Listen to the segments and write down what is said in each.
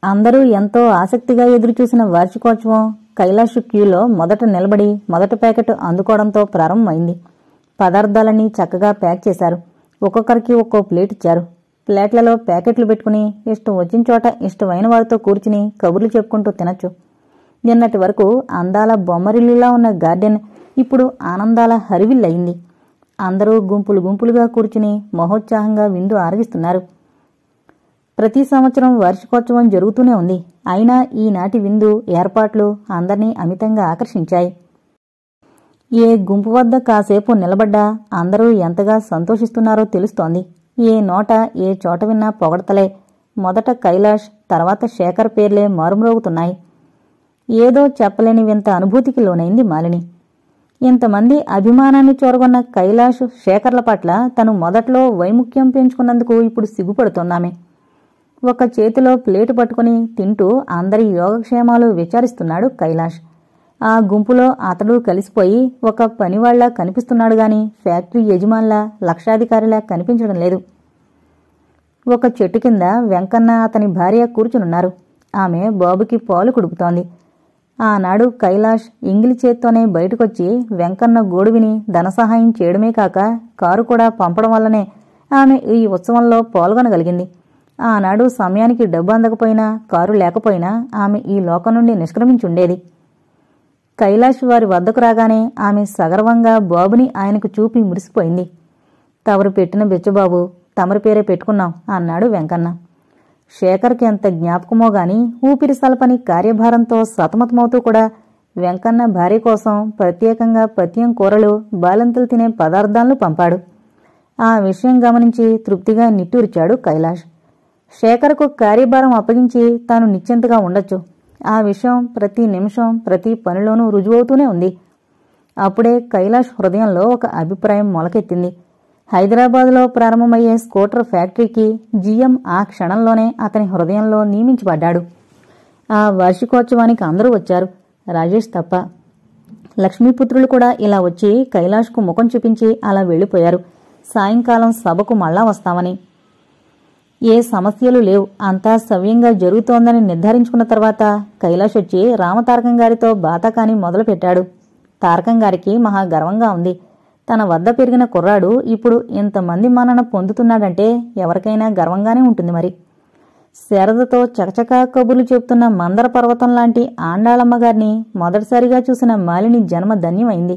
అందరూ ఎంతో ఆసక్తిగా ఎదురుచూసిన వార్షికోత్సవం కైలాష్ క్యూలో మొదట నిలబడి మొదటి ప్యాకెట్ అందుకోవడంతో ప్రారంభమైంది. పదార్థాలన్నీ చక్కగా ప్యాక్ చేశారు. ఒక్కొక్కరికి ఒక్కో ప్లేట్ ఇచ్చారు. ప్లేట్లలో ప్యాకెట్లు పెట్టుకుని ఇష్టం వచ్చిన చోట ఇష్టమైన వారితో కూర్చుని కబుర్లు చెప్పుకుంటూ తినచ్చు. నిన్నటి వరకు అందాల బొమ్మరిల్లులా ఉన్న గార్డెన్ ఇప్పుడు ఆనందాల హరివిల్లయింది. అందరూ గుంపులు గుంపులుగా కూర్చుని మహోత్సాహంగా విందు ఆరగిస్తున్నారు. ప్రతి సంవత్సరం వార్షికోత్సవం జరుగుతూనే ఉంది. అయినా ఈనాటి విందు ఏర్పాట్లు అందర్నీ అమితంగా ఆకర్షించాయి. ఏ గుంపు వద్ద కాసేపు నిలబడ్డా అందరూ ఎంతగా సంతోషిస్తున్నారో తెలుస్తోంది. ఏ నోట ఏ చోట విన్నా పొగడతలే. మొదట కైలాష్, తర్వాత శేఖర్ పేర్లే మారుమ్రోగుతున్నాయి. ఏదో చెప్పలేని వింత అనుభూతికి లోనైంది మాలిని. ఇంతమంది అభిమానాన్ని చూరగొన్న కైలాష్, శేఖర్ల పట్ల తను మొదట్లో వైముఖ్యం పెంచుకున్నందుకు ఇప్పుడు సిగ్గుపడుతోందామె. ఒక చేతిలో ప్లేటు పట్టుకుని తింటూ అందరి యోగక్షేమాలు విచారిస్తున్నాడు కైలాష్. ఆ గుంపులో అతడు కలిసిపోయి ఒక పనివాళ్లా కనిపిస్తున్నాడు గాని ఫ్యాక్టరీ యజమానిలా, లక్షాధికారిలా కనిపించడం లేదు. ఒక చెట్టు కింద వెంకన్న, అతని భార్య కూర్చునున్నారు. ఆమె బాబుకి పాలు కుడుపుతోంది. ఆనాడు కైలాష్ ఇంగిలి చేత్తోనే బయటకొచ్చి వెంకన్న గోడు విని ధనసహాయం చేయడమే కాక కారు కూడా పంపడం వల్లనే ఆమె ఈ ఉత్సవంలో పాల్గొనగలిగింది. ఆనాడు సమయానికి డబ్బు అందకపోయినా, కారు లేకపోయినా ఆమె ఈ లోకం నుండి నిష్క్రమించుండేది. కైలాష్ వారి వద్దకు రాగానే ఆమె సగర్వంగా బాబుని ఆయనకు చూపి మురిసిపోయింది. తవరు పెట్టిన బిచ్చబాబు, తమరి పేరే పెట్టుకున్నాం అన్నాడు వెంకన్న. శేఖర్కి ఎంత జ్ఞాపకమో గాని ఊపిరి సలపని కార్యభారంతో సతమతమవుతూ కూడా వెంకన్న భార్య కోసం ప్రత్యేకంగా పత్యం కూరలు, బాలింతలు తినే పదార్థాలను పంపాడు. ఆ విషయం గమనించి తృప్తిగా నిట్టూర్చాడు కైలాష్. శేఖర్కు కార్యభారం అప్పగించి తాను నిశ్చింతగా ఉండొచ్చు. ఆ విషయం ప్రతి నిమిషం ప్రతి పనిలోనూ రుజువవుతూనే ఉంది. అప్పుడే కైలాష్ హృదయంలో ఒక అభిప్రాయం మొలకెత్తింది. హైదరాబాదులో ప్రారంభమయ్యే స్కూటర్ ఫ్యాక్టరీకి జీఎం ఆ క్షణంలోనే అతని హృదయంలో నియమించబడ్డాడు. ఆ వార్షికోత్సవానికి అందరూ వచ్చారు, రాజేష్ తప్ప. లక్ష్మీపుత్రులు కూడా ఇలా వచ్చి కైలాష్కు ముఖం చూపించి అలా వెళ్లిపోయారు. సాయంకాలం సభకు మళ్ళా వస్తామని. ఏ సమస్యలు లేవు, అంతా సవ్యంగా జరుగుతోందని నిర్ధారించుకున్న తర్వాత కైలాష్ వచ్చి రామతారకం గారితో బాతాకాని మొదలుపెట్టాడు. తారకం గారికి మహా గర్వంగా ఉంది. తన వద్ద పెరిగిన కుర్రాడు ఇప్పుడు ఇంతమంది మన్నన పొందుతున్నాడంటే ఎవరికైనా గర్వంగానే ఉంటుంది మరి. శారదతో చకచకా కబుర్లు చెప్తున్న మందర పర్వతం లాంటి ఆండాళమ్మగారిని మొదటిసారిగా చూసిన మాలిని జన్మ ధన్యమైంది.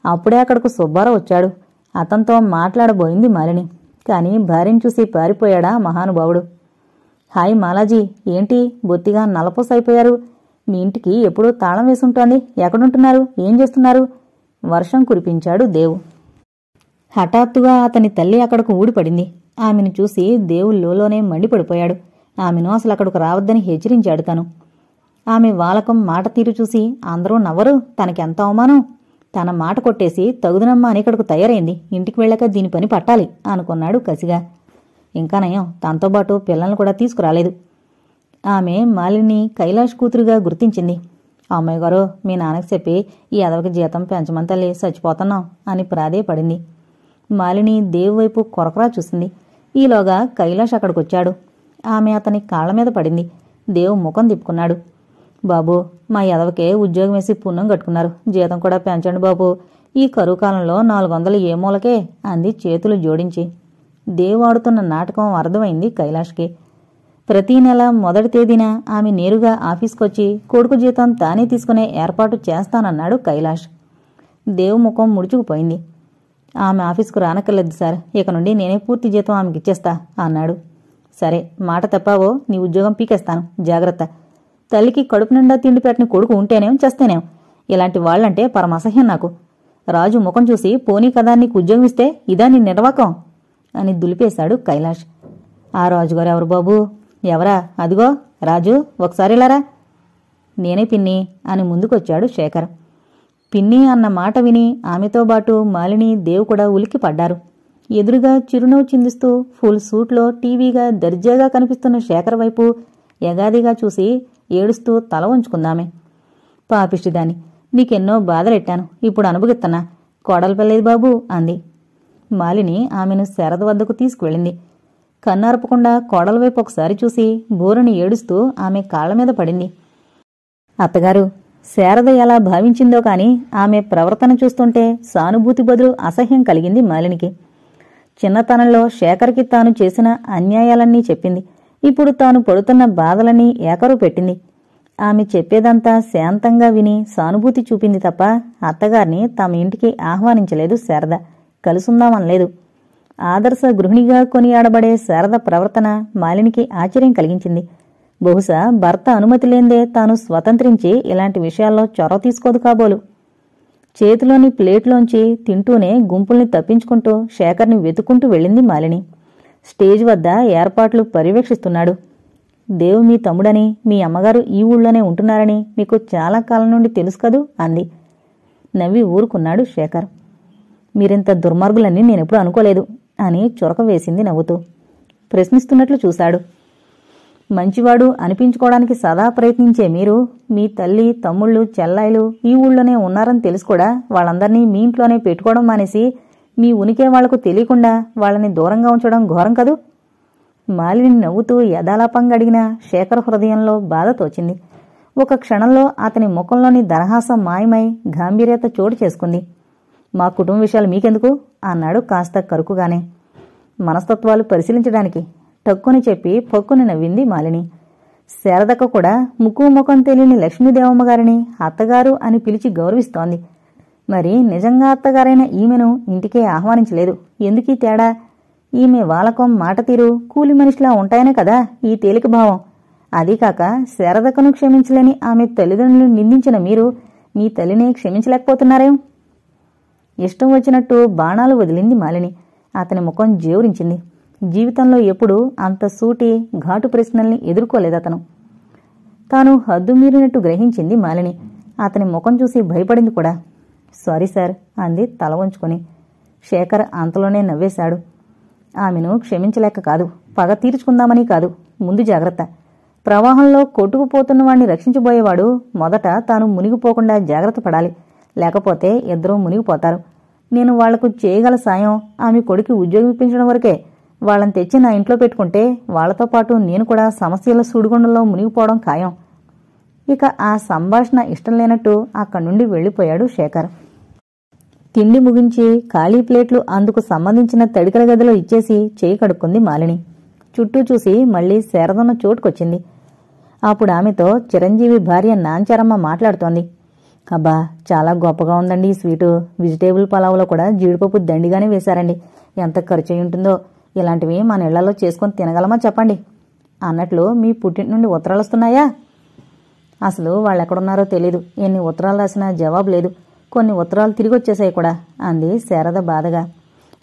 అప్పుడే అక్కడకు సుబ్బారావు వచ్చాడు. అతనితో మాట్లాడబోయింది మాలిని. కాని భార్యను చూసి పారిపోయాడా మహానుభావుడు. హాయ్ మాలాజీ, ఏంటి బొత్తిగా నలపోసైపోయారు? మీ ఇంటికి ఎప్పుడూ తాళం వేసుంటోంది. ఎక్కడుంటున్నారు? ఏం చేస్తున్నారు? వర్షం కురిపించాడు దేవు. హఠాత్తుగా అతని తల్లి అక్కడకు ఊడిపడింది. ఆమెను చూసి దేవు లోలోనే మండిపడిపోయాడు. ఆమెను అసలు అక్కడకు రావద్దని హెచ్చరించాడు తను. ఆమె వాలకం, మాట తీరు చూసి అందరూ నవ్వరు. తనకెంత అవమానం! తన మాట కొట్టేసి తగుదనమ్మ అని ఇక్కడకు తయారైంది. ఇంటికి వెళ్ళాక దీని పని పట్టాలి అనుకున్నాడు కసిగా. ఇంకా నయం, తనతోపాటు పిల్లల్ని కూడా తీసుకురాలేదు. ఆమె మాలిని కైలాష్ కూతురుగా గుర్తించింది. అమ్మాయి గారు, మీ నాన్నకి చెప్పి ఈ అదవకి జీతం పెంచమని తల్లి, చచ్చిపోతున్నాం అని ప్రాధేయపడింది. మాలిని దేవు వైపు కొరకరా చూసింది. ఈలోగా కైలాష్ అక్కడికొచ్చాడు. ఆమె అతని కాళ్ల మీద పడింది. దేవు ముఖం తిప్పుకున్నాడు. బాబూ, మా ఎదవకే ఉద్యోగం వేసి పుణ్యం కట్టుకున్నారు. జీతం కూడా పెంచండి బాబూ. ఈ కరువు కాలంలో 400 ఏ మూలకే అంది చేతులు జోడించి. దేవు ఆడుతున్న నాటకం అర్థమైంది కైలాష్కి. ప్రతీ నెల మొదటి తేదీన ఆమె నేరుగా ఆఫీస్కొచ్చి కొడుకు జీతం తానే తీసుకునే ఏర్పాటు చేస్తానన్నాడు కైలాష్. దేవు ముఖం ముడుచుకుపోయింది. ఆమె ఆఫీస్కు రానక్కర్లేదు సార్, ఇక నుండి నేనే పూర్తి జీతం ఆమెకిచ్చేస్తా అన్నాడు. సరే, మాట తప్పావో నీ ఉద్యోగం పీకేస్తాను, జాగ్రత్త. తల్లికి కడుపు నిండా తిండి పెట్టిన కొడుకు ఉంటేనేం చేస్తేనేం. ఇలాంటి వాళ్లంటే పరమసహ్యం నాకు. రాజు ముఖం చూసి పోనీ కదా నీకు ఉద్యోగం ఇస్తే ఇదా నీ నిర్వాకం అని దులిపేశాడు కైలాష్. ఆ రాజుగారు ఎవరు బాబూ? ఎవరా? అదిగో రాజు, ఒకసారి ఇలారా. నేనే పిన్ని అని ముందుకొచ్చాడు శేఖర్. పిన్ని అన్న మాట విని ఆమెతో బాటు మాలిని, దేవు కూడా ఉలిక్కి పడ్డారు. ఎదురుగా చిరునవ్వు చిందిస్తూ ఫుల్ సూట్లో టీవీగా దర్జాగా కనిపిస్తున్న శేఖర్ వైపు ఎగాదిగా చూసి ఏడుస్తూ తల వంచుకుందామే. పాపిష్టిదాని, నీకెన్నో బాధలెట్టాను, ఇప్పుడు అనుభవిస్తున్నా. కోడలు పెళ్ళేది బాబూ అంది. మాలిని ఆమెను శారద వద్దకు తీసుకువెళ్ళింది. కన్నార్పకుండా కోడల వైపు ఒకసారి చూసి బోరుని ఏడుస్తూ ఆమె కాళ్లమీద పడింది. అత్తగారు, శారద ఎలా భావించిందో కాని ఆమె ప్రవర్తన చూస్తుంటే సానుభూతి బదులు అసహ్యం కలిగింది మాలినికి. చిన్నతనంలో శేఖర్కి తాను చేసిన అన్యాయాలన్నీ చెప్పింది. ఇప్పుడు తాను పడుతున్న బాధలన్నీ ఏకరు పెట్టింది. ఆమె చెప్పేదంతా శాంతంగా విని సానుభూతి చూపింది తప్ప అత్తగారిని తమ ఇంటికి ఆహ్వానించలేదు శారద. కలుసుందామనలేదు. ఆదర్శ గృహిణిగా కొనియాడబడే శారద ప్రవర్తన మాలినికి ఆశ్చర్యం కలిగించింది. బహుశా భర్త అనుమతి లేందే తాను స్వతంత్రించి ఇలాంటి విషయాల్లో చొరవ తీసుకోదు కాబోలు. చేతిలోని ప్లేట్లోంచి తింటూనే గుంపుల్ని తప్పించుకుంటూ శేఖర్ని వెతుక్కుంటూ వెళ్ళింది మాలిని. స్టేజ్ వద్ద ఏర్పాట్లు పర్యవేక్షిస్తున్నాడు. దేవు మీ తమ్ముడని, మీ అమ్మగారు ఈ ఊళ్ళోనే ఉంటున్నారని మీకు చాలా కాలం నుండి తెలుసు కదూ అంది. నవ్వి ఊరుకున్నాడు శేఖర్. మీరింత దుర్మార్గులని నేనెప్పుడు అనుకోలేదు అని చురక వేసింది నవ్వుతూ. ప్రశ్నిస్తున్నట్లు చూశాడు. మంచివాడు అనిపించుకోవడానికి సదా ప్రయత్నించే మీరు మీ తల్లి, తమ్ముళ్ళు, చెల్లాయిలు ఈ ఊళ్ళోనే ఉన్నారని తెలుసు కూడా వాళ్ళందర్నీ మీ ఇంట్లోనే పెట్టుకోవడం మానేసి మీ ఉనికే వాళ్లకు తెలియకుండా వాళ్ళని దూరంగా ఉంచడం ఘోరం కదూ. మాలిని నవ్వుతూ యథాలాపంగా అడిగిన శేఖర్ హృదయంలో బాధ తోచింది. ఒక క్షణంలో అతని ముఖంలోని దరహాసం మాయమై గాంభీర్యత చోటు చేసుకుంది. మా కుటుంబ విషయాలు మీకెందుకు అన్నాడు కాస్త కరుకుగానే. మనస్తత్వాలు పరిశీలించడానికి టక్కుని చెప్పి పొక్కుని నవ్వింది మాలిని. శారదక్క కూడా ముక్కు ముఖం తెలియని లక్ష్మీదేవమ్మ గారిని అత్తగారు అని పిలిచి గౌరవిస్తోంది. మరి నిజంగా అత్తగారైన ఈమెను ఇంటికే ఆహ్వానించలేదు. ఎందుకీ తేడా? ఈమె వాలకం, మాట తీరు కూలి మనిషిలా ఉంటాయనే కదా ఈ తేలిక భావం. అదీకాక శారదక్కను క్షమించలేని ఆమె తల్లిదండ్రులు నిందించిన మీరు మీ తల్లిని క్షమించలేకపోతున్నారేం? ఇష్టం వచ్చినట్టు బాణాలు వదిలింది మాలిని. అతని ముఖం జేవురించింది. జీవితంలో ఎప్పుడూ అంత సూటి ఘాటు ప్రశ్నల్ని ఎదుర్కోలేదతను. తాను హద్దు మీరినట్టు గ్రహించింది మాలిని. అతని ముఖం చూసి భయపడింది కూడా. సారీ సార్ అంది తల వంచుకొని. శేఖర్ అంతలోనే నవ్వేశాడు. ఆమెను క్షమించలేక కాదు, పగ తీర్చుకుందామని కాదు. ముందు జాగ్రత్త. ప్రవాహంలో కొట్టుకుపోతున్న వాణ్ణి రక్షించబోయేవాడు మొదట తాను మునిగిపోకుండా జాగ్రత్త పడాలి. లేకపోతే ఇద్దరూ మునిగిపోతారు. నేను వాళ్లకు చేయగల సాయం ఆమె కొడుకు ఉద్యోగం ఇప్పించడం వరకే. వాళ్ళని తెచ్చి నా ఇంట్లో పెట్టుకుంటే వాళ్లతో పాటు నేను కూడా సమస్యల సుడిగుండంలో మునిగిపోవడం ఖాయం. ఇక ఆ సంభాషణ ఇష్టం లేనట్టు అక్కడి నుండి వెళ్లిపోయాడు శేఖర్. తిండి ముగించి ఖాళీ ప్లేట్లు అందుకు సంబంధించిన తడికల గదిలో ఇచ్చేసి చేయి కడుక్కుంది మాలిని. చుట్టూ చూసి మళ్లీ శారదన్న చోటుకొచ్చింది. అప్పుడు ఆమెతో చిరంజీవి భార్య నాంచారమ్మ మాట్లాడుతోంది. అబ్బా, చాలా గొప్పగా ఉందండి ఈ స్వీటు. వెజిటేబుల్ పలావులో కూడా జీడిపప్పు దండిగానే వేశారండి. ఎంత ఖర్చు అయి ఉంటుందో. ఇలాంటివి మన ఇళ్లలో చేసుకుని తినగలమా చెప్పండి అన్నట్లు మీ పుట్టింటి నుండి ఉత్తరాలు వస్తున్నాయా? అసలు వాళ్ళెక్కడున్నారో తెలీదు. ఎన్ని ఉత్తరాలు రాసినా జవాబు లేదు. కొన్ని ఉత్తరాలు తిరిగొచ్చేసాయి కూడా అంది శారద బాధగా.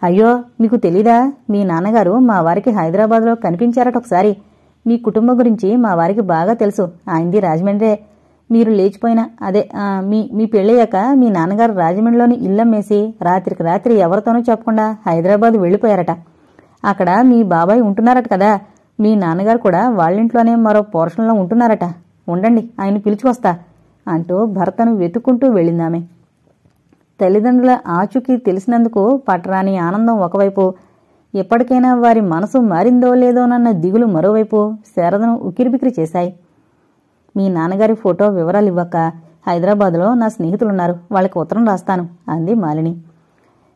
అయ్యో, మీకు తెలీదా? మీ నాన్నగారు మా వారికి హైదరాబాద్లో కనిపించారట ఒకసారి. మీ కుటుంబం గురించి మా వారికి బాగా తెలుసు. ఆయనది రాజమండ్రే. మీరు లేచిపోయిన మీ పెళ్ళయ్యాక మీ నాన్నగారు రాజమండ్రిలోని ఇల్లమ్మేసి రాత్రికి రాత్రి ఎవరితోనూ చెప్పకుండా హైదరాబాద్ వెళ్లిపోయారట. అక్కడ మీ బాబాయ్ ఉంటున్నారట కదా. మీ నాన్నగారు కూడా వాళ్ళింట్లోనే మరో పోర్షన్లో ఉంటున్నారట. ఉండండి, ఆయన పిలుచుకొస్తా అంటూ భర్తను వెతుక్కుంటూ వెళ్ళిందామె. తల్లిదండ్రుల ఆచూకీ తెలిసినందుకు పట్టరాని ఆనందం ఒకవైపు, ఎప్పటికైనా వారి మనసు మారిందో లేదోనన్న దిగులు మరోవైపు శారదను ఉకిరిబికిరి చేశాయి. మీ నాన్నగారి ఫోటో వివరాలు ఇవ్వక హైదరాబాద్లో నా స్నేహితులున్నారు, వాళ్ళకి ఉత్తరం రాస్తాను అంది మాలిని.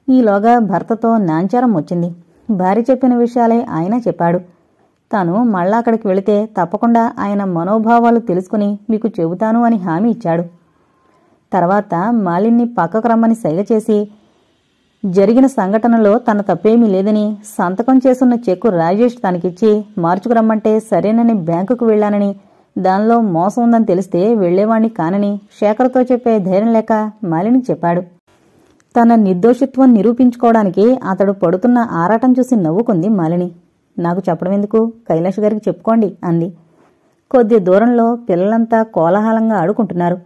ఈలోగా భర్తతో నాంచారం వచ్చింది. భార్య చెప్పిన విషయాలే ఆయన చెప్పాడు. తాను మళ్ళా అక్కడికి వెళితే తప్పకుండా ఆయన మనోభావాలు తెలుసుకుని మీకు చెబుతాను అని హామీ ఇచ్చాడు. తర్వాత మాలిన్ని పక్కకు రమ్మని సైగ చేసి జరిగిన సంఘటనలో తన తప్పేమీ లేదని, సంతకం చేసున్న చెక్కు రాజేష్ తనకిచ్చి మార్చుకురమ్మంటే సరేనని బ్యాంకుకు వెళ్లానని, దానిలో మోసం ఉందని తెలిస్తే వెళ్లేవాణ్ణి కానని శేఖర్తో చెప్పే ధైర్యం లేక మాలినికి చెప్పాడు. తన నిర్దోషిత్వం నిరూపించుకోవడానికి అతడు పడుతున్న ఆరాటం చూసి నవ్వుకుంది మాలిని. నాకు చెప్పడం ఎందుకు, కైలాష్ గారికి చెప్పుకోండి అంది. కొద్ది దూరంలో పిల్లలంతా కోలాహలంగా ఆడుకుంటున్నారు.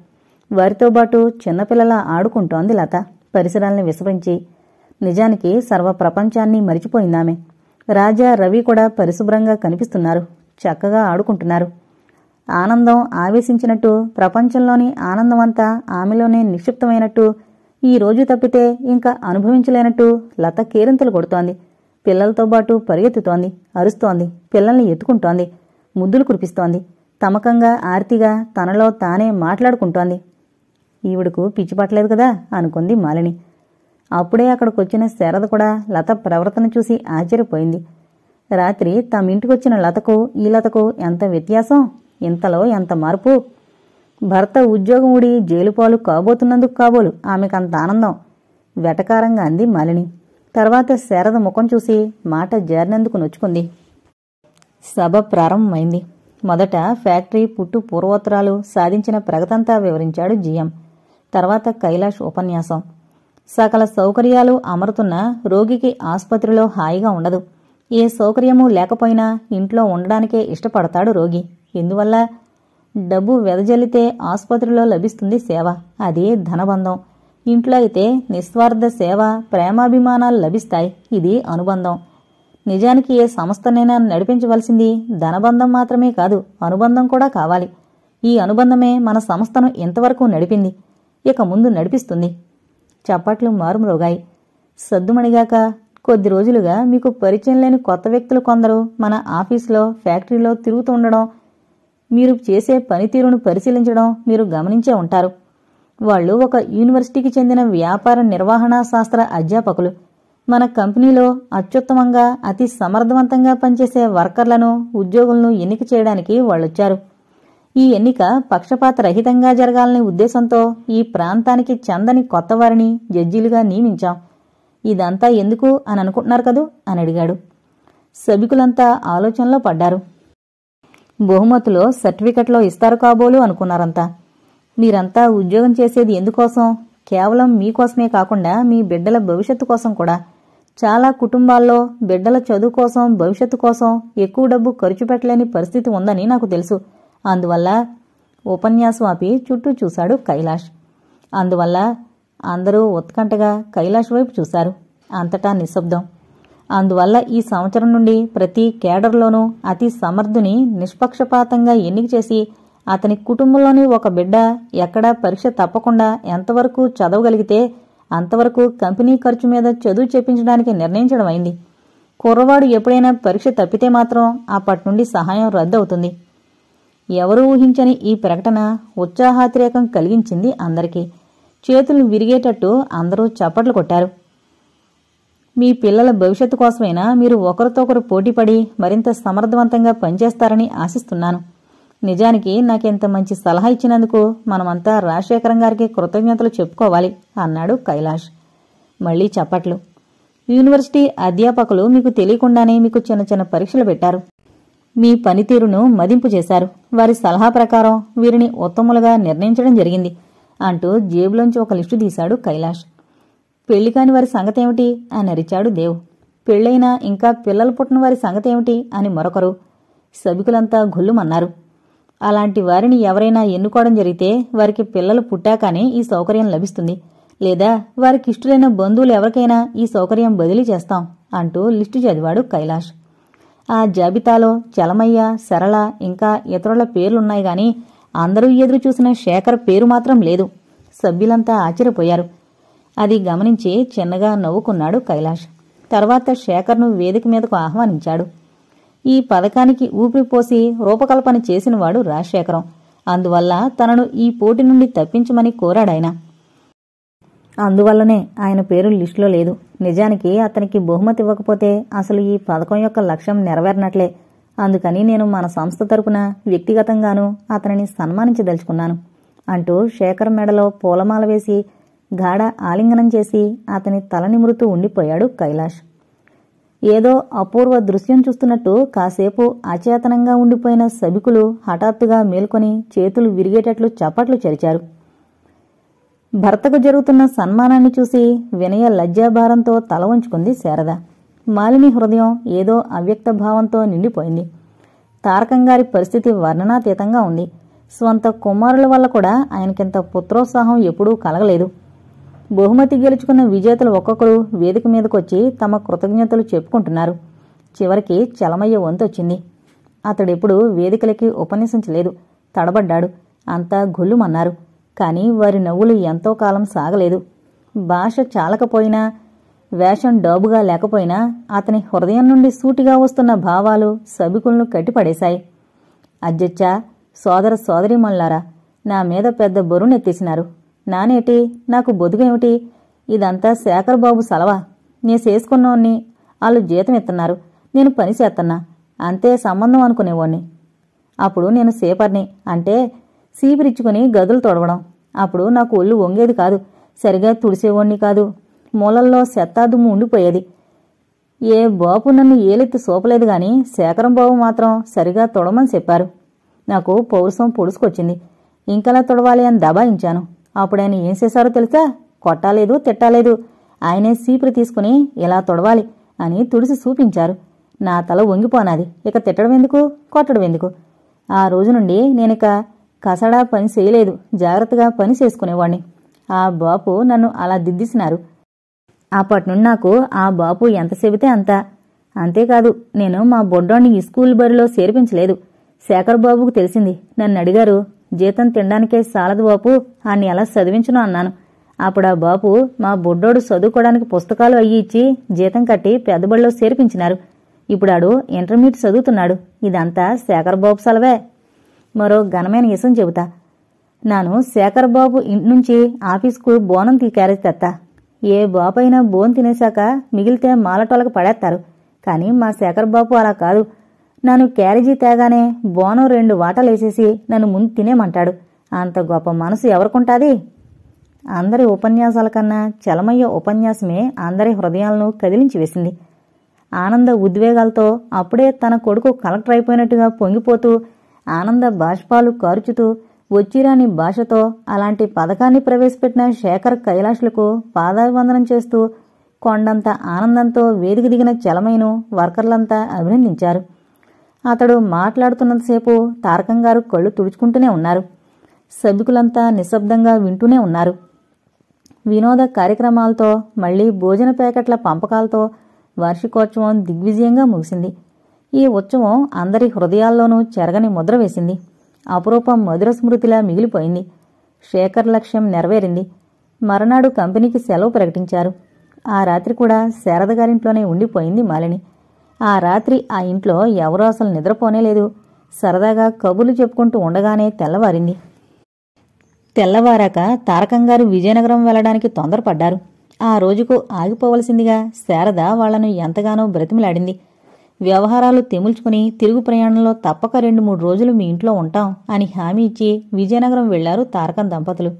వారితో పాటు చిన్నపిల్లలా ఆడుకుంటోంది లత పరిసరాల్ని విస్మరించి. నిజానికి సర్వ ప్రపంచాన్ని మరిచిపోయిందామె. రాజా, రవి కూడా పరిశుభ్రంగా కనిపిస్తున్నారు. చక్కగా ఆడుకుంటున్నారు. ఆనందం ఆవేశించినట్టు, ప్రపంచంలోని ఆనందమంతా ఆమెలోనే నిక్షిప్తమైనట్టు, ఈ రోజు తప్పితే ఇంకా అనుభవించలేనట్టు లత కేరింతలు కొడుతోంది. పిల్లలతో పాటు పరిగెత్తుతోంది, అరుస్తోంది, పిల్లల్ని ఎత్తుకుంటోంది, ముద్దులు కురిపిస్తోంది, తమకంగా ఆర్తిగా తనలో తానే మాట్లాడుకుంటోంది. ఈవిడకు పిచ్చి పట్టలేదు కదా అనుకుంది మాలిని. అప్పుడే అక్కడికొచ్చిన శారద కూడా లత ప్రవర్తన చూసి ఆశ్చర్యపోయింది. రాత్రి తమింటికొచ్చిన లతకు ఈ లతకు ఎంత వ్యత్యాసం, ఇంతలో ఎంత మార్పు! భర్త ఉద్యోగం ఊడి జైలుపాలు కాబోతున్నందుకు కాబోలు ఆమెకంత ఆనందం. వెటకారంగా అంది మాలిని. తర్వాత శారద ముఖం చూసి మాట జారినందుకు నొచ్చుకుంది. సభ ప్రారంభమైంది. మొదట ఫ్యాక్టరీ పుట్టు పూర్వోత్తరాలు, సాధించిన ప్రగతంతా వివరించాడు జీఎం. తర్వాత కైలాష్ ఉపన్యాసం. సకల సౌకర్యాలు అమరుతున్న రోగికి ఆసుపత్రిలో హాయిగా ఉండదు. ఏ సౌకర్యమూ లేకపోయినా ఇంట్లో ఉండడానికే ఇష్టపడతాడు రోగి. ఎందువల్ల? డబ్బు వెదజల్లితే ఆసుపత్రిలో లభిస్తుంది సేవ, అది ధనబంధం. ఇంట్లో అయితే నిస్వార్థ సేవ, ప్రేమాభిమానాలు లభిస్తాయి, ఇది అనుబంధం. నిజానికి ఏ సంస్థనైనా నడిపించవలసింది ధనబంధం మాత్రమే కాదు, అనుబంధం కూడా కావాలి. ఈ అనుబంధమే మన సంస్థను ఇంతవరకు నడిపింది, ఇక ముందు నడిపిస్తుంది. చప్పట్లు మారుమ్రోగాయి. సద్దుమణిగాక కొద్ది రోజులుగా మీకు పరిచయం లేని కొత్త వ్యక్తులు కొందరు మన ఆఫీసులో, ఫ్యాక్టరీలో తిరుగుతూ ఉండడం, మీరు చేసే పనితీరును పరిశీలించడం మీరు గమనించే ఉంటారు. వాళ్ళు ఒక యూనివర్సిటీకి చెందిన వ్యాపార నిర్వహణా శాస్త్ర అధ్యాపకులు. మన కంపెనీలో అత్యుత్తమంగా, అతి సమర్థవంతంగా పనిచేసే వర్కర్లను, ఉద్యోగులను ఎన్నిక చేయడానికి వాళ్ళొచ్చారు. ఈ ఎన్నిక పక్షపాత రహితంగా జరగాలనే ఉద్దేశంతో ఈ ప్రాంతానికి చెందని కొత్తవారిని జడ్జీలుగా నియమించాం. ఇదంతా ఎందుకు అని అనుకుంటున్నారు కదూ అని అడిగాడు. సభికులంతా ఆలోచనలో పడ్డారు. బహుమతులో, సర్టిఫికెట్లో ఇస్తారు కాబోలు అనుకున్నారంతా. మీరంతా ఉద్యోగం చేసేది ఎందుకోసం? కేవలం మీకోసమే కాకుండా మీ బిడ్డల భవిష్యత్తు కోసం కూడా. చాలా కుటుంబాల్లో బిడ్డల చదువు కోసం, భవిష్యత్తు కోసం ఎక్కువ డబ్బు ఖర్చు పెట్టలేని పరిస్థితి ఉందని నాకు తెలుసు. అందువల్ల ఉపన్యాసం ఆపి చుట్టూ చూశాడు కైలాష్. అందువల్ల అందరూ ఉత్కంఠగా కైలాష్ వైపు చూశారు. అంతటా నిశ్శబ్దం. అందువల్ల ఈ సంవత్సరం నుండి ప్రతి కేడర్లోనూ అతి సమర్థుని నిష్పక్షపాతంగా ఎన్నిక చేసి అతని కుటుంబంలోని ఒక బిడ్డ ఎక్కడా పరీక్ష తప్పకుండా ఎంతవరకు చదవగలిగితే అంతవరకు కంపెనీ ఖర్చు మీద చదువు చెప్పించడానికి నిర్ణయించడం అయింది. కుర్రవాడు ఎప్పుడైనా పరీక్ష తప్పితే మాత్రం అప్పటి నుండి సహాయం రద్దు అవుతుంది. ఎవరూ ఊహించని ఈ ప్రకటన ఉత్సాహాతిరేకం కలిగించింది అందరికీ. చేతులు విరిగేటట్టు అందరూ చప్పట్లు కొట్టారు. మీ పిల్లల భవిష్యత్తు కోసమైనా మీరు ఒకరితోకరు పోటీపడి మరింత సమర్థవంతంగా పనిచేస్తారని ఆశిస్తున్నాను. నిజానికి నాకెంత మంచి సలహా ఇచ్చినందుకు మనమంతా రాజశేఖరం గారికి కృతజ్ఞతలు చెప్పుకోవాలి అన్నాడు కైలాష్. మళ్లీ చప్పట్లు. యూనివర్సిటీ అధ్యాపకులు మీకు తెలియకుండానే మీకు చిన్న చిన్న పరీక్షలు పెట్టారు. మీ పనితీరును మదింపు చేశారు. వారి సలహా ప్రకారం వీరిని ఉత్తములుగా నిర్ణయించడం జరిగింది అంటూ జేబులోంచి ఒక లిస్టు తీశాడు కైలాష్. పెళ్లికాని వారి సంగతేమిటి అని అరిచాడు దేవ్. పెళ్లైనా ఇంకా పిల్లలు పుట్టిన వారి సంగతేమిటి అని మరొకరు. సభికులంతా గుల్లుమన్నారు. అలాంటి వారిని ఎవరైనా ఎన్నుకోవడం జరిగితే వారికి పిల్లలు పుట్టాకనే ఈ సౌకర్యం లభిస్తుంది, లేదా వారికి ఇష్టలైన బంధువులు ఎవరికైనా ఈ సౌకర్యం బదిలీ చేస్తాం అంటూ లిస్టు చదివాడు కైలాష్. ఆ జాబితాలో చలమయ్య, సరళ ఇంకా ఇతరుల పేర్లున్నాయి గాని అందరూ ఎదురు చూసిన శేఖర్ పేరు మాత్రం లేదు. సభ్యులంతా ఆశ్చర్యపోయారు. అది గమనించి చిన్నగా నవ్వుకున్నాడు కైలాష్. తర్వాత శేఖర్ను వేదిక మీదకు ఆహ్వానించాడు. ఈ పథకానికి ఊపిరిపోసి రూపకల్పన చేసినవాడు రాజశేఖరం. అందువల్ల తనను ఈ పోటీ నుండి తప్పించమని కోరాడాయన. అందువల్లనే ఆయన పేరు లిస్టులో లేదు. నిజానికి అతనికి బహుమతి ఇవ్వకపోతే అసలు ఈ పథకం యొక్క లక్ష్యం నెరవేరినట్లే. అందుకని నేను మన సంస్థ తరపున వ్యక్తిగతంగానూ అతనిని సన్మానించదలుచుకున్నాను అంటూ శేఖర్ మెడలో పూలమాల వేసి గాఢ ఆలింగనం చేసి అతని తల నిమురుతూ ఉండిపోయాడు కైలాష్. ఏదో అపూర్వ దృశ్యం చూస్తున్నట్టు కాసేపు అచేతనంగా ఉండిపోయిన సభికులు హఠాత్తుగా మేల్కొని చేతులు విరిగేటట్లు చప్పట్లు చరిచారు. భర్తకు జరుగుతున్న సన్మానాన్ని చూసి వినయ లజ్జాభారంతో తల వంచుకుంది శారద. మాలిని హృదయం ఏదో అవ్యక్త భావంతో నిండిపోయింది. తారకంగారి పరిస్థితి వర్ణనాతీతంగా ఉంది. స్వంత కుమారుల వల్ల కూడా ఆయనకింత పుత్రోత్సాహం ఎప్పుడూ కలగలేదు. బహుమతి గెలుచుకున్న విజేతలు ఒక్కొక్కరు వేదిక మీదకొచ్చి తమ కృతజ్ఞతలు చెప్పుకుంటున్నారు. చివరికి చలమయ్య వంతొచ్చింది. అతడెప్పుడు వేదికలకి ఉపన్యసించలేదు. తడబడ్డాడు. అంతా గొల్లుమన్నారు. కాని వారి నవ్వులు ఎంతో కాలం సాగలేదు. భాష చాలకపోయినా వేషం డాబుగా లేకపోయినా అతని హృదయం నుండి సూటిగా వస్తున్న భావాలు సభికులను కట్టిపడేశాయి. అజ్జచ్చా, సోదర సోదరీమణులారా, నా మీద పెద్ద బరువునెత్తేసినారు. నానేటి, నాకు బొదుగేమిటి? ఇదంతా శేఖర్ బాబు సలవా. నే చేసుకున్నోన్ని వాళ్ళు జీతం ఎత్తున్నారు, నేను పని చేస్తున్నా, అంతే సంబంధం అనుకునేవాణ్ణి. అప్పుడు నేను సేపర్ని, అంటే సీపిరిచ్చుకుని గదులు తొడవడం. అప్పుడు నాకు ఒళ్ళు వంగేది కాదు, సరిగా తుడిసేవాణ్ణి కాదు, మూలల్లో సెత్తాదుమ్ము ఉండిపోయేది. ఏ బాపు నన్ను ఏలెత్తి సోపలేదు గాని శేఖరం బాబు మాత్రం సరిగా తొడమని చెప్పారు. నాకు పౌరుషం పొడుచుకొచ్చింది. ఇంకలా తొడవాలి అని దబాయించాను. అప్పుడాయన ఏం చేశారో తెలుసా? కొట్టాలేదు, తిట్టాలేదు. ఆయనే సీపురి తీసుకుని ఇలా తొడవాలి అని తుడిసి చూపించారు. నా తల వంగిపోనాది. ఇక తిట్టడం ఎందుకు, కొట్టడం ఎందుకు? ఆ రోజు నుండి నేనిక కసడా పని చేయలేదు, జాగ్రత్తగా పని చేసుకునేవాణ్ణి. ఆ బాపు నన్ను అలా దిద్దిసినారు. అప్పటినుండి నాకు ఆ బాపు ఎంత చెబితే అంత. అంతేకాదు, నేను మా బొడ్డోని స్కూల్ బడిలో చేర్పించలేదు. శేఖర్ బాబుకు తెలిసింది. నన్ను అడిగారు, జీతం తినడానికే సాలదు బాపు, ఆన్ని ఎలా చదివించను అన్నాను. అప్పుడు ఆ బాపు మా బొడ్డోడు చదువుకోవడానికి పుస్తకాలు అయ్యి ఇచ్చి జీతం కట్టి పెద్ద బడిలో చేర్పించినారు. ఇప్పుడాడు ఇంటర్మీడియట్ చదువుతున్నాడు. ఇదంతా శేఖర్ బాబు సలవే. మరో ఘనమైన విషయం చెబుతా. నాను శేఖర్ బాబు ఇంటి నుంచి ఆఫీస్కు బోనం క్యారేజ్ తెత్తా. ఏ బాపైనా బోన్ తినేశాక మిగిలితే మాలటోలకు పడేస్తారు. కానీ మా శేఖర్ బాబు అలా కాదు. నన్ను క్యారేజీ తేగానే బోనం 2 వాటాలేసేసి నన్ను ముందు తినేమంటాడు. అంత గొప్ప మనసు ఎవరికుంటాది? అందరి ఉపన్యాసాల కన్నా చలమయ్య ఉపన్యాసమే అందరి హృదయాలను కదిలించి వేసింది. ఆనంద ఉద్వేగాలతో అప్పుడే తన కొడుకు కలెక్టర్ అయిపోయినట్టుగా పొంగిపోతూ, ఆనంద బాష్పాలు కారుచుతూ, వచ్చిరాని భాషతో అలాంటి పథకాన్ని ప్రవేశపెట్టిన శేఖర్ కైలాష్లకు పాదాభివందనం చేస్తూ కొండంత ఆనందంతో వేదిక దిగిన చలమయ్యను వర్కర్లంతా అభినందించారు. అతడు మాట్లాడుతున్నంతసేపు తారకంగారు కళ్ళు తుడుచుకుంటూనే ఉన్నారు. సభికులంతా నిశ్శబ్దంగా వింటూనే ఉన్నారు. వినోద కార్యక్రమాలతో, మళ్లీ భోజన ప్యాకెట్ల పంపకాలతో వార్షికోత్సవం దిగ్విజయంగా ముగిసింది. ఈ ఉత్సవం అందరి హృదయాల్లోనూ చెరగని ముద్ర వేసింది. అపురూపం మధుర స్మృతిలా మిగిలిపోయింది. శేఖర్ లక్ష్యం నెరవేరింది. మరునాడు కంపెనీకి సెలవు ప్రకటించారు. ఆ రాత్రి కూడా శారద గారింట్లోనే ఉండిపోయింది మాలిని. ఆ రాత్రి ఆ ఇంట్లో ఎవరూ అసలు నిద్రపోనేలేదు. సరదాగా కబుర్లు చెప్పుకుంటూ ఉండగానే తెల్లవారింది. తెల్లవారాక తారకంగారు విజయనగరం వెళ్లడానికి తొందరపడ్డారు. ఆ రోజుకు ఆగిపోవలసిందిగా శారద వాళ్లను ఎంతగానో బ్రతిమిలాడింది. వ్యవహారాలు తెముల్చుకుని తిరుగు ప్రయాణంలో తప్పక 2-3 రోజులు మీ ఇంట్లో ఉంటాం అని హామీ ఇచ్చి విజయనగరం వెళ్లారు తారకం దంపతులు.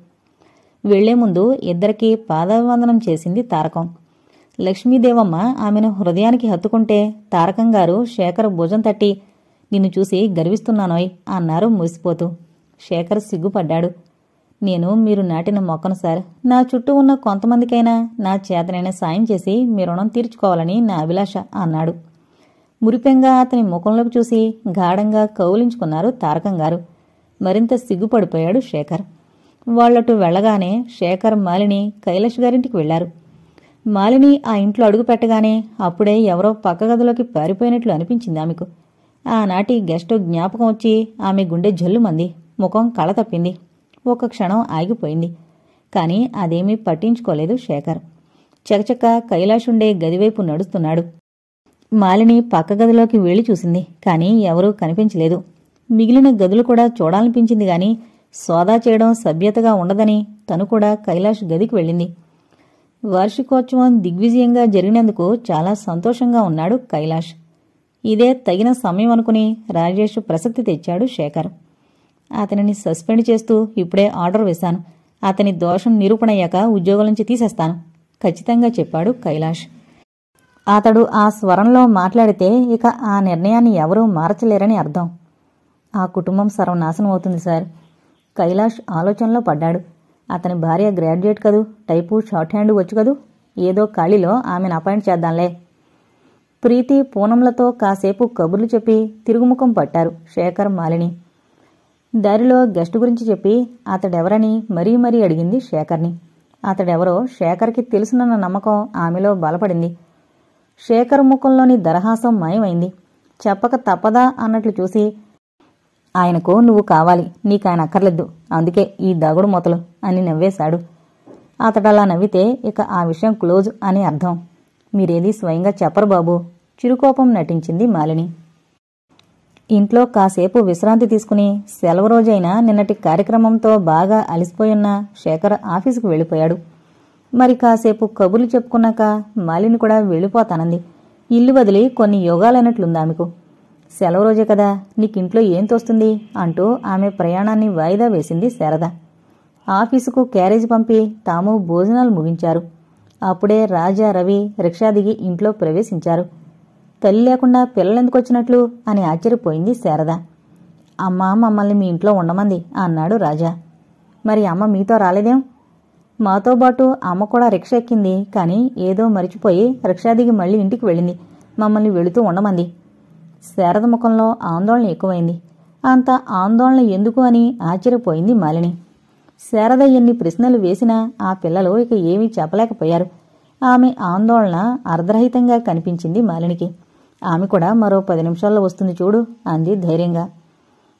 వెళ్లే ముందు ఇద్దరికీ పాదాభివందనం చేసింది తారకం. లక్ష్మీదేవమ్మ ఆమెను హృదయానికి హత్తుకుంటే తారకంగారు శేఖర్ భుజం తట్టి, నిన్ను చూసి గర్విస్తున్నానోయ్ అన్నారు మురిసిపోతూ. శేఖర్ సిగ్గుపడ్డాడు. నేను మీరు నాటిన మొక్కను సార్. నా చుట్టూ ఉన్న కొంతమందికైనా నా చేతనైనా సాయం చేసి మీ రుణం తీర్చుకోవాలని నా అభిలాష అన్నాడు. మురిపెంగా అతని ముఖంలోకి చూసి గాఢంగా కౌలించుకున్నారు తారకంగారు. మరింత సిగ్గుపడిపోయాడు శేఖర్. వాళ్లటు వెళ్లగానే శేఖర్, మాలిని కైలాష్ గారింటికి వెళ్లారు. మాలిని ఆ ఇంట్లో అడుగు పెట్టగానే అప్పుడే ఎవరో పక్క గదిలోకి పారిపోయినట్లు అనిపించింది ఆమెకు. ఆనాటి గెస్టు జ్ఞాపకం వచ్చి ఆమె గుండె జల్లుమంది. ముఖం కళ తప్పింది. ఒక క్షణం ఆగిపోయింది. కాని అదేమీ పట్టించుకోలేదు శేఖర్. చకచక కైలాషుండే గదివైపు నడుస్తున్నాడు. మాలిని పక్క గదిలోకి వెళ్లి చూసింది. కాని ఎవరూ కనిపించలేదు. మిగిలిన గదులు కూడా చూడాలనిపించింది గాని సోదా చేయడం సభ్యతగా ఉండదని తను కూడా కైలాష్ గదికి వెళ్ళింది. వార్షికోత్సవం దిగ్విజయంగా జరిగినందుకు చాలా సంతోషంగా ఉన్నాడు కైలాష్. ఇదే తగిన సమయం అనుకుని రాజేష్ ప్రసక్తి తెచ్చాడు శేఖర్. అతనిని సస్పెండ్ చేస్తూ ఇప్పుడే ఆర్డర్ వేశాను. అతని దోషం నిరూపణయ్యాక ఉద్యోగం నుంచి తీసేస్తాను ఖచ్చితంగా చెప్పాడు కైలాష్. అతడు ఆ స్వరంలో మాట్లాడితే ఇక ఆ నిర్ణయాన్ని ఎవరూ మార్చలేరని అర్థం. ఆ కుటుంబం సర్వనాశనం అవుతుంది సార్. కైలాష్ ఆలోచనలో పడ్డాడు. అతని భార్య గ్రాడ్యుయేట్ కదూ, టైపు షార్ట్ హ్యాండ్ వచ్చు కదూ, ఏదో ఖాళీలో ఆమెను అపాయింట్ చేద్దాంలే. ప్రీతి పూనంలతో కాసేపు కబుర్లు చెప్పి తిరుగుముఖం పట్టారు శేఖర్, మాలిని. దారిలో గెస్టు గురించి చెప్పి అతడెవరని మరీ మరీ అడిగింది శేఖర్ని. అతడెవరో శేఖర్కి తెలుసునన్న నమ్మకం ఆమెలో బలపడింది. శేఖర్ ముఖంలోని దరహాసం మాయమైంది. చెప్పక తప్పదా అన్నట్లు చూసి, ఆయనకు నువ్వు కావాలి, నీకాయన అక్కర్లేదు, అందుకే ఈ దాగుడు మొతలు అని నవ్వేశాడు. అతడలా నవ్వితే ఇక ఆ విషయం క్లోజ్ అని అర్థం. మీరేది స్వయంగా చెప్పరు బాబూ, చిరుకోపం నటించింది మాలిని. ఇంట్లో కాసేపు విశ్రాంతి తీసుకుని సెలవు రోజైన నిన్నటి కార్యక్రమంతో బాగా అలిసిపోయున్న శేఖర్ ఆఫీసుకు వెళ్ళిపోయాడు. మరి కాసేపు కబుర్లు చెప్పుకున్నాక మాలిని కూడా వెళ్ళిపోతానంది. ఇల్లు వదిలి కొన్ని యోగాలైనట్లుంది ఆమెకు. సెలవు రోజే కదా, నీకింట్లో ఏం తోస్తుంది అంటూ ఆమె ప్రయాణాన్ని వాయిదా వేసింది శారద. ఆఫీసుకు క్యారేజ్ పంపి తాము భోజనాలు ముగించారు. అప్పుడే రాజా, రవి రిక్షా దిగి ఇంట్లో ప్రవేశించారు. తల్లి లేకుండా పిల్లలెందుకొచ్చినట్లు అని ఆశ్చర్యపోయింది శారద. అమ్మ మమ్మల్ని మీ ఇంట్లో ఉండమంది అన్నాడు రాజా. మరి అమ్మ మీతో రాలేదేం? మాతో పాటు అమ్మ కూడా రిక్షా ఎక్కింది, కానీ ఏదో మరిచిపోయి రిక్షా దిగి మళ్ళీ ఇంటికి వెళ్ళింది. మమ్మల్ని వెళుతూ ఉండమంది. శారద ముఖంలో ఆందోళన ఎక్కువైంది. అంత ఆందోళన ఎందుకు అని ఆశ్చర్యపోయింది మాలిని. శారద ఎన్ని ప్రశ్నలు వేసినా ఆ పిల్లలు ఇక ఏమీ చెప్పలేకపోయారు. ఆమె ఆందోళన అర్ధరహితంగా కనిపించింది మాలినికి. ఆమె కూడా మరో 10 నిమిషాల్లో వస్తుంది చూడు అంది ధైర్యంగా.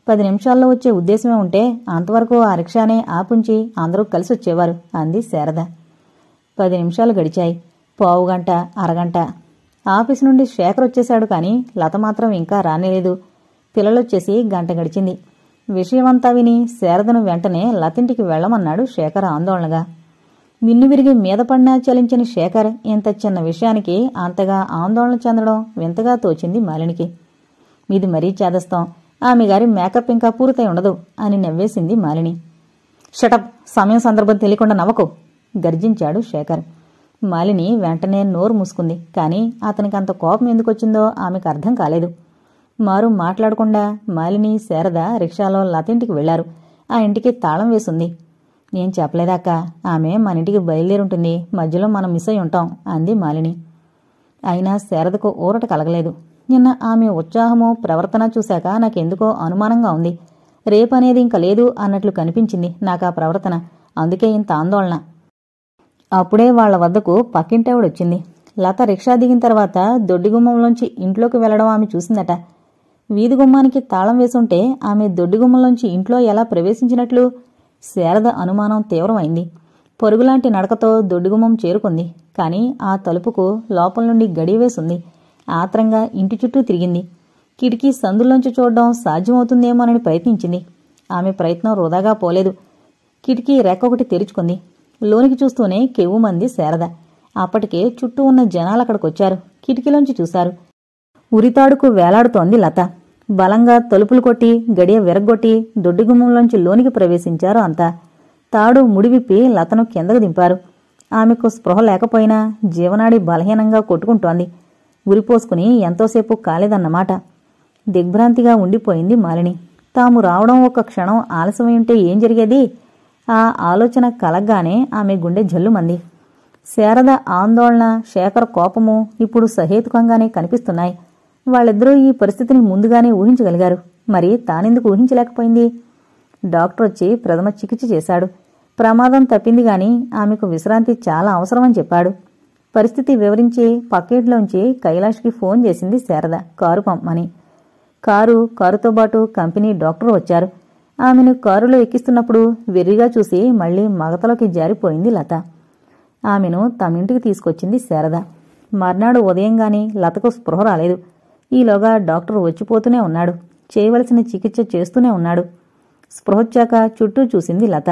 10 నిమిషాల్లో వచ్చే ఉద్దేశమే ఉంటే అంతవరకు ఆ రిక్షానే ఆపుంచి అందరూ కలిసి వచ్చేవారు అంది శారద. 10 నిమిషాలు గడిచాయి. పావుగంట, అరగంట. ఆఫీసు నుండి శేఖర్ వచ్చేశాడు, కానీ లత మాత్రం ఇంకా రానేలేదు. పిల్లలొచ్చేసి గంట గడిచింది. విషయమంతా విని శారదను వెంటనే లతింటికి వెళ్లమన్నాడు శేఖర్ ఆందోళనగా. మిన్ను విరిగి మీద పడినా చలించిన శేఖర్ ఇంత చిన్న విషయానికి అంతగా ఆందోళన చెందడం వింతగా తోచింది మాలినికి. మీది మరీ చేదస్తాం, ఆమె గారి మేకప్ ఇంకా పూర్తయి ఉండదు అని నవ్వేసింది మాలిని. షటప్, సమయం సందర్భం తెలియకుండా నవ్వకు గర్జించాడు శేఖర్. మాలిని వెంటనే నోరు మూసుకుంది. కానీ అతనికి అంత కోపం ఎందుకొచ్చిందో ఆమెకు అర్థం కాలేదు. మారు మాట్లాడకుండా మాలిని, శారద రిక్షాలో లతింటికి వెళ్లారు. ఆ ఇంటికి తాళం వేసుంది. నేను చెప్పలేదాక, ఆమె మన ఇంటికి బయలుదేరుంటుంది, మధ్యలో మనం మిస్ అయి ఉంటాం అంది మాలిని. అయినా శారదకు ఊరట కలగలేదు. నిన్న ఆమె ఉత్సాహమో ప్రవర్తన చూశాక నాకెందుకో అనుమానంగా ఉంది. రేపనేది ఇంక లేదు అన్నట్లు కనిపించింది నాకా ప్రవర్తన. అందుకే ఇంత ఆందోళన. అప్పుడే వాళ్ల వద్దకు పక్కింటావిడొచ్చింది. లత రిక్షా దిగిన తర్వాత దొడ్డిగుమ్మంలోంచి ఇంట్లోకి వెళ్లడం ఆమె చూసిందట. వీధి గుమ్మానికి తాళం వేసుంటే ఆమె దొడ్డిగుమ్మంలోంచి ఇంట్లో ఎలా ప్రవేశించినట్లు? శారద అనుమానం తీవ్రమైంది. పొరుగులాంటి నడకతో దొడ్డిగుమ్మం చేరుకుంది. కాని ఆ తలుపుకు లోపల నుండి గడియవేసుంది. ఆత్రంగా ఇంటి చుట్టూ తిరిగింది. కిటికీ సందుల్లోంచి చూడడం సాధ్యమవుతుందేమోనని ప్రయత్నించింది. ఆమె ప్రయత్నం వృధాగా పోలేదు. కిటికీ రెక్కొకటి తెరుచుకుంది. లోనికి చూస్తూనే కెవ్వుమంది శారద. అప్పటికే చుట్టూ ఉన్న జనాలక్కడికొచ్చారు. కిటికీలోంచి చూశారు. ఉరితాడుకు వేలాడుతోంది లత. బలంగా తలుపులు కొట్టి గడియ విరగ్గొట్టి దొడ్డిగుమ్మంలోంచి లోనికి ప్రవేశించారు అంతా. తాడు ముడివిప్పి లతను కిందకు దింపారు. ఆమెకు స్పృహ లేకపోయినా జీవనాడి బలహీనంగా కొట్టుకుంటోంది. ఉరిపోసుకుని ఎంతోసేపు కాలేదన్నమాట. దిగ్భ్రాంతిగా ఉండిపోయింది మాలిని. తాము రావడం ఒక క్షణం ఆలస్యమైంటే ఏం జరిగేది? ఆ ఆలోచన కలగ్గానే ఆమె గుండె జల్లుమంది. శారద ఆందోళన, శేఖర్ కోపము ఇప్పుడు సహేతుకంగానే కనిపిస్తున్నాయి. వాళ్ళిద్దరూ ఈ పరిస్థితిని ముందుగానే ఊహించగలిగారు. మరి తానెందుకు ఊహించలేకపోయింది? డాక్టర్ వచ్చి ప్రథమ చికిత్స చేశాడు. ప్రమాదం తప్పింది గాని ఆమెకు విశ్రాంతి చాలా అవసరమని చెప్పాడు. పరిస్థితి వివరించి పక్కింట్లోంచి కైలాష్కి ఫోన్ చేసింది శారద కారు పంపమని. కారుతో పాటు కంపెనీ డాక్టర్ వచ్చారు. ఆమెను కారులో ఎక్కిస్తున్నప్పుడు వెర్రిగా చూసి మళ్లీ మగతలోకి జారిపోయింది లత. ఆమెను తమింటికి తీసుకొచ్చింది శారద. మర్నాడు ఉదయంగాని లతకు స్పృహ రాలేదు. ఈలోగా డాక్టర్ వచ్చిపోతూనే ఉన్నాడు. చేయవలసిన చికిత్స చేస్తూనే ఉన్నాడు. స్పృహొచ్చాక చుట్టూ చూసింది లత.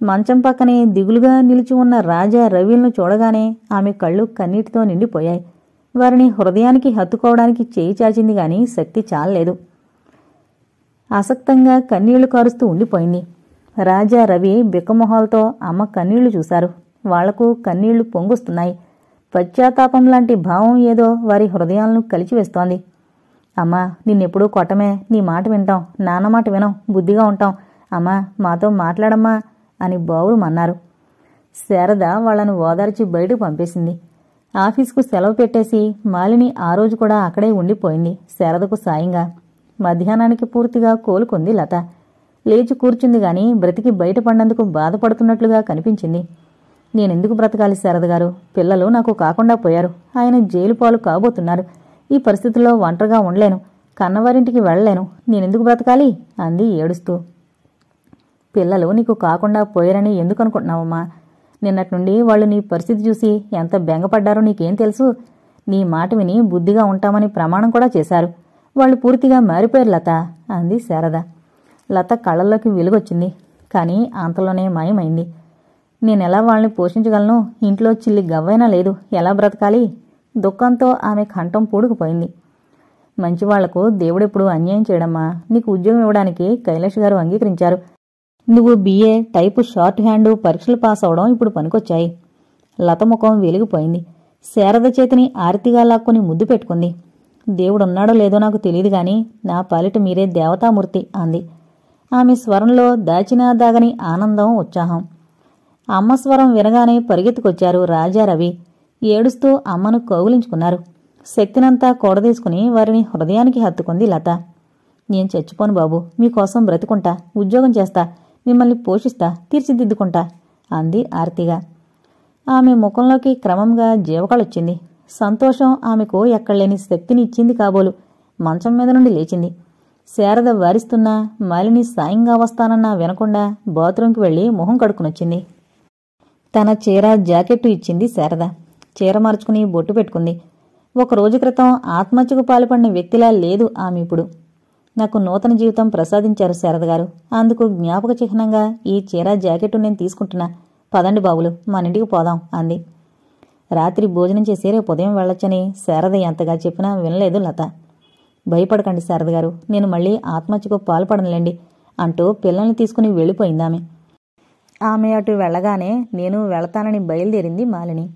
మంచం పక్కనే దిగులుగా నిలిచి ఉన్న రాజా, రవిలను చూడగానే ఆమె కళ్ళు కన్నీటితో నిండిపోయాయి. వారిని హృదయానికి హత్తుకోవడానికి చేయి చాచింది గాని శక్తి చాలలేదు. ఆసక్తంగా కన్నీళ్లు కారుస్తూ ఉండిపోయింది. రాజా, రవి బిక్కమొహాలతో అమ్మ కన్నీళ్లు చూశారు. వాళ్లకు కన్నీళ్లు పొంగుస్తున్నాయి. పశ్చాత్తాపం లాంటి భావం ఏదో వారి హృదయాలను కలిచివేస్తోంది. అమ్మా, నిన్నెప్పుడూ కొట్టమే, నీ మాట వింటాం, నాన్న మాట వినం, బుద్ధిగా ఉంటాం. అమ్మా, మాతో మాట్లాడమ్మా అని బావురుమన్నారు. శారద వాళ్లను ఓదార్చి బయటకు పంపేసింది. ఆఫీసుకు సెలవు పెట్టేసి మాలిని ఆ రోజు కూడా అక్కడే ఉండిపోయింది శారదకు సాయంగా. మధ్యాహ్నానికి పూర్తిగా కోలుకుంది లత. లేచి కూర్చుంది గాని బ్రతికి బయటపడినందుకు బాధపడుతున్నట్లుగా కనిపించింది. నేనెందుకు బ్రతకాలి శారద గారు? పిల్లలు నాకు కాకుండా పోయారు. ఆయన జైలు పాలు కాబోతున్నారు. ఈ పరిస్థితుల్లో ఒంటరిగా ఉండలేను. కన్నవారింటికి వెళ్లలేను. నేనెందుకు బ్రతకాలి అంది ఏడుస్తూ. పిల్లలు నీకు కాకుండా పోయారని ఎందుకు అనుకుంటున్నావమ్మా? నిన్నటి నుండి వాళ్ళు నీ పరిస్థితి చూసి ఎంత బెంగపడ్డారో నీకేం తెలుసు? నీ మాట విని బుద్ధిగా ఉంటామని ప్రమాణం కూడా చేశారు. వాళ్ళు పూర్తిగా మారిపోయారు లత అంది శారద. లత కళ్ళల్లోకి వెలుగొచ్చింది. కానీ అంతలోనే మాయమైంది. నేనెలా వాళ్ళని పోషించగలను? ఇంట్లో చిల్లి గవ్వైనా లేదు. ఎలా బ్రతకాలి? దుఃఖంతో ఆమె కంఠం పూడుకుపోయింది. మంచివాళ్లకు దేవుడెప్పుడు అన్యాయం చేయడమ్మా. నీకు ఉద్యోగం ఇవ్వడానికి కైలాష్ గారు అంగీకరించారు. నువ్వు BA టైపు షార్ట్ హ్యాండు పరీక్షలు పాస్ అవడం ఇప్పుడు పనికొచ్చాయి. లత ముఖం వెలిగిపోయింది. శారద చేతిని ఆర్తిగా లాక్కుని ముద్దు పెట్టుకుంది. దేవుడున్నాడో లేదో నాకు తెలియదు గాని నా పాలిట మీరే దేవతామూర్తి అంది. ఆమె స్వరంలో దాచినా దాగని ఆనందం, ఉత్సాహం. అమ్మ స్వరం వినగానే పరిగెత్తుకొచ్చారు రాజా రవి. ఏడుస్తూ అమ్మను కౌగిలించుకున్నారు. శక్తినంతా కూడదీసుకుని వారిని హృదయానికి హత్తుకుంది లత. నేను చచ్చిపోను బాబు, మీకోసం బ్రతుకుంటా, ఉద్యోగం చేస్తా, మిమ్మల్ని పోషిస్తా, తీర్చిదిద్దుకుంటా అంది ఆర్తిగా. ఆమె ముఖంలోకి క్రమంగా జీవకళొచ్చింది. సంతోషం ఆమెకు ఎక్కడలేని శక్తిని ఇచ్చింది కాబోలు. మంచం మీద నుండి లేచింది. శారద వారిస్తున్నా, మాలిని సాయంగా వస్తానన్నా వినకుండా బాత్రూంకి వెళ్లి మొహం కడుక్కునొచ్చింది. తన చీర జాకెట్టు ఇచ్చింది శారద. చీర మార్చుకుని బొట్టు పెట్టుకుంది. ఒక రోజు క్రితం ఆత్మహత్యకు పాల్పడిన వ్యక్తిలా లేదు ఆమె ఇప్పుడు. నాకు నూతన జీవితం ప్రసాదించారు శారద గారు. అందుకు జ్ఞాపక చిహ్నంగా ఈ చీర జాకెట్టు నేను తీసుకుంటున్నా. పదండి బాబులు, మన ఇంటికి పోదాం అంది. రాత్రి భోజనం చేసి రేపు ఉదయం వెళ్లొచ్చని శారద ఎంతగా చెప్పినా వినలేదు లత. భయపడకండి శారద గారు, నేను మళ్లీ ఆత్మహత్యకు పాల్పడనులేండి అంటూ పిల్లల్ని తీసుకుని వెళ్ళిపోయిందామె. ఆమె అటు వెళ్లగానే నేను వెళతానని బయలుదేరింది మాలిని.